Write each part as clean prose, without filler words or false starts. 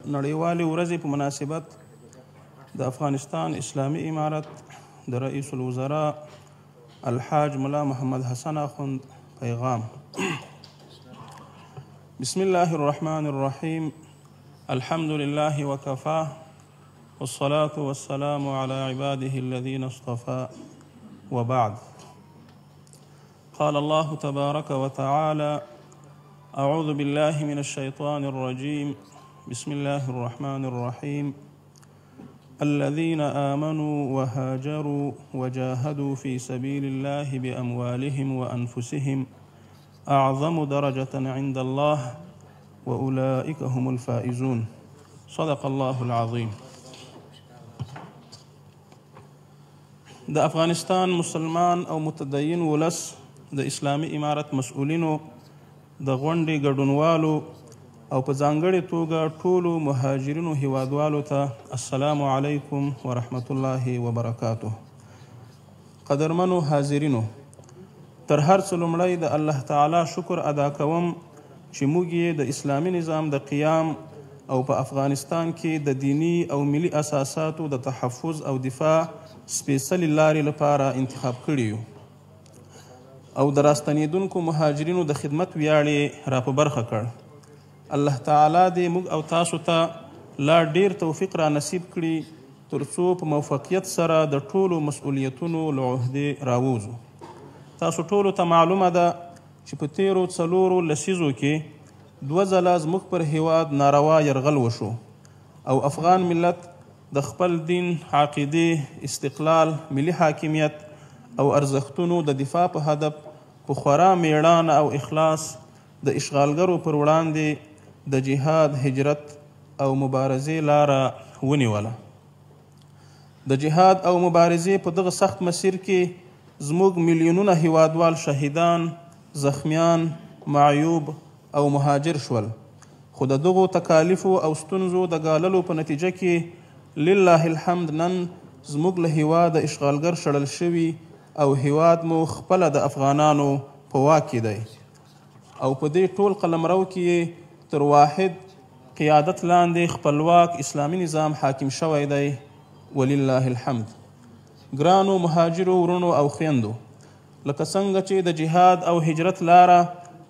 نړیوالې ورځې په مناسبت د افغانستان اسلامي امارت د رئیس الوزراء الحاج ملا محمد حسن اخوند پیغام. بسم الله الرحمن الرحیم. الحمد لله وكفى والصلاة والسلام على عباده الذين اصطفى وبعد. قال الله تبارك وتعالى: أعوذ بالله من الشيطان الرجيم. بسم الله الرحمن الرحيم. الذين آمنوا وهاجروا وجاهدوا في سبيل الله بأموالهم وأنفسهم أعظم درجة عند الله وأولئك هم الفائزون. صدق الله العظيم. د افغانستان مسلمان او متدین ولس د اسلامي امارت مسؤلینو د غونډې ګډونوالو او په ځانګړې توګه ټولو مهاجرینو هیوادوالو ته السلام علیکم ورحمت الله وبرکاته. قدرمنو حاضرینو، تر هر څه لومړی د الله تعالی شکر ادا کوم چې موږ یې د اسلامي نظام د قیام او په افغانستان کې د دینی او ملي اساساتو د تحفظ او دفاع سپیڅلې لارې لپاره انتخاب کړي یو او د راستنېدونکو مهاجرینو د خدمت ویاړ یې را په برخه کړ. الله تعالی دې موږ او تاسو ته لا ډیر توفیق را نصیب کړي تر څو په موفقیت سره د ټولو مسؤلیتونو له عهدې راووځو. تاسو ټولو ته معلومه ده چې په تیرو 4 لسیزو کې 2 ځله زموږ پر هیواد ناروا یرغل وشو او افغان ملت د خپل دین، عقیدې، استقلال، ملي حاکمیت او ارزښتونو د دفاع په هدف په خورا میړانه او اخلاص د اشغالګرو پر وړاندې د جهاد، هجرت او مبارزې لاره ونیوله. د جهاد او مبارزې په دغه سخت مسیر کې زموږ میلیونونه هیوادوال شهیدان، زخمیان، معیوب او مهاجر شول، خو د دغو تکالیفو او ستونزو د ګاللو په نتیجه کې لله الحمد نن زموږ له هیواده اشغالګر شړل شوي او هیواد مو خپله د افغانانو په واک کې دی او په دې ټول قلمرو کې تر واحد قیادت لاندې خپلواک اسلامي نظام حاکم شوی دی ولله الحمد. ګرانو مهاجرو ورونو او خویندو، لکه څنګه چې د جهاد او هجرت لاره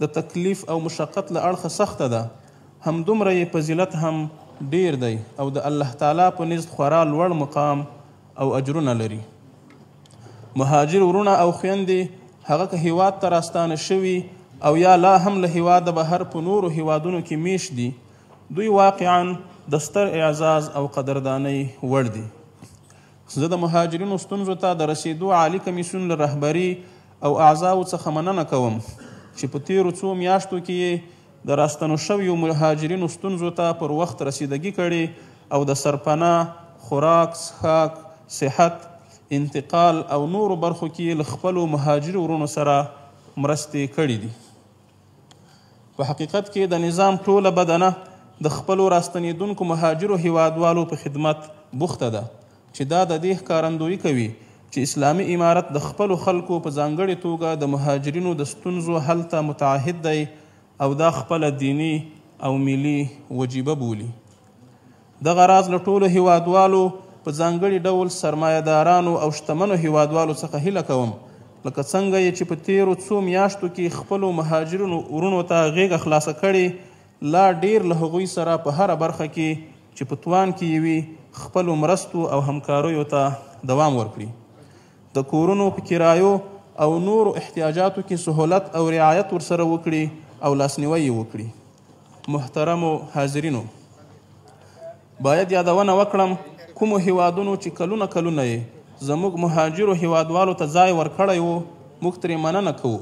د تکلیف او مشقت له اړخه سخته ده، همدومره یې فضیلت هم ډیر دی او د الله تعالی په نزد خورا لوړ مقام او اجرونه لري. مهاجر ورونه او خویندې هغه که هیواد ته راستانه شوي او یا لا هم له هیواده بهر په نورو هیوادونو کې میشت دي، دوی واقعا د ستر اعزاز او قدردانۍ وړ دي. زه د مهاجرینو ستونزو ته د رسیدو عالی کمیسیون له رهبري او اعضاو څخه مننه کوم چې په تیرو 2 میاشتو کې د راستنو شویو مهاجرینو ستونزو ته پر وخت رسیدګي کړې او د سرپناه، خوراک، څښاک، صحت، انتقال او نورو برخو کې له خپلو مهاجرو ورونو سره مرستې کړي دي. په حقیقت کې د نظام ټوله بدنه د خپلو راستنېدونکو مهاجرو هیوادوالو په خدمت بوخته ده چې دا د دې ښکارندویي کوي چې اسلامي امارت د خپلو خلکو په ځانګړې توګه د مهاجرینو د ستونزو حل ته متعهد دی او دا خپله دینی او ملي وجیبه بولي. دغه راز له ټولو هیوادوالو په ځانګړي ډول سرمایهدارانو او شتمنو هیوادوالو څخه هیله کوم لکه څنګه یې چې په تیرو 2 میاشتو کې خپلو مهاجرینو ورونو ته غیږه خلاصه کړې، لا ډیر له هغوی سره په هره برخه کې چې په توان کې یې وي خپلو مرستو او همکاریو ته دوام ورکړي. د کورونو په کرایو او نورو احتیاجاتو کې سهولت او رعایت ورسره وکړي او لاسنیوی یې وکړي. محترمو حاضرینو، باید یادونه وکړم کومو هیوادونو چې کلونه یې زموږ مهاجرو هیوادوالو ته ځای ورکړی و، موږ ترې مننه کوو.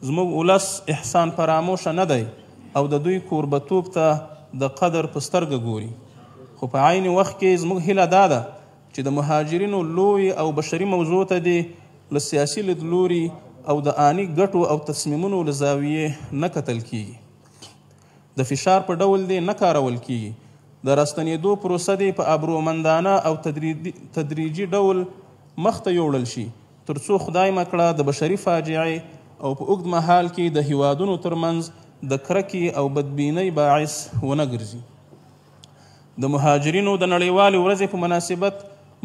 زموږ ولس احسان فراموشه نه دی او د دوی کوربتوب ته د قدر په سترګه ګوري، خو په عین وخت کې زموږ هیله دا ده چې د مهاجرینو لوی او بشري موضوع ته دې له سیاسي لیدلوري او د آني ګټو او تصمیمونو له زاویې نه کتل کیږي، د فشار په ډول دې نه کارول کیږي. د راستنېدو پروسه دې په ابرومندانه او تدریجي ډول مخته یوړل شي تر څو خدای مکړه د بشري فاجعې او په اوږد مهال کې د هیوادونو ترمنځ د کرکې او بدبینۍ باعث ونه ګرځي. د مهاجرینو د نړیوالې ورځې په مناسبت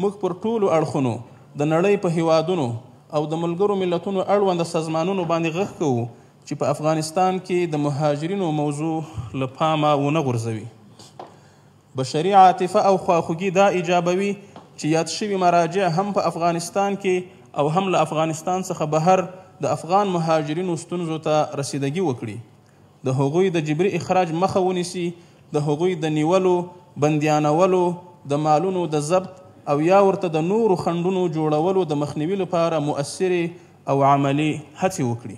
موږ پر ټولو اړخونو د نړۍ په هیوادونو او د ملګرو ملتونو اړونده سازمانونو باندې غږ کوو چې په افغانستان کې د مهاجرینو موضوع له پامه ونه غورځوي. بشري عاطفه او خواخوږي دا ایجابوي چې یاد شوي مراجع هم په افغانستان کې او هم له افغانستان څخه بهر د افغان مهاجرینو ستونزو ته رسیدګي وکړي، د هغوی د جبري اخراج مخه ونیسي، د هغوی د نیولو، بندیانولو، د مالونو د ضبط او یا ورته د نورو خنډونو جوړولو د مخنیوي لپاره مؤثرې او عملي هڅې وکړي.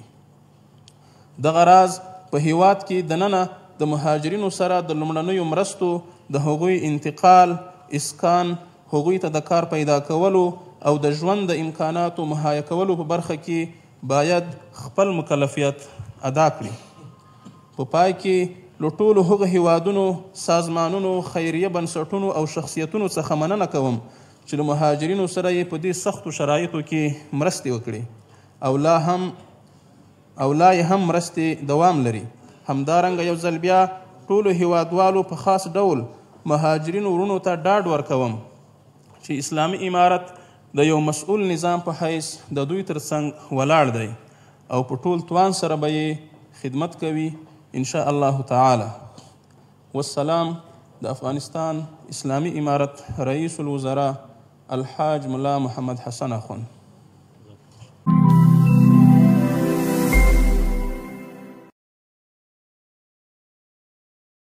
دغه راز په هیواد کې دننه د مهاجرینو سره د لومړنیو مرستو، د هغوی انتقال، اسکان، هغوی ته د کار پیدا کولو او د ژوند د امکاناتو مهیا کولو په برخه کې باید خپل مکلفیت ادا کړي. په پای کې له ټولو هغو هیوادونو، سازمانونو، خیریه بنسټونو او شخصیتونو څخه مننه کوم چې له مهاجرینو سره یې په دې سختو شرایطو کې مرستې وکړي او لا یې هم مرستې دوام لري. همدارنګه یو ځل بیا ټولو هیوادوالو په خاص ډول مهاجرینو وروڼو ته ډاډ ورکوم چې اسلامي امارت د یو مسؤل نظام په حیث د دوی ترڅنګ ولاړ دی او په ټول توان سره به یې خدمت کوي ان شاء الله تعالی. والسلام. د افغانستان اسلامي امارت رئیس الوزراء الحاج ملا محمد حسن اخوند.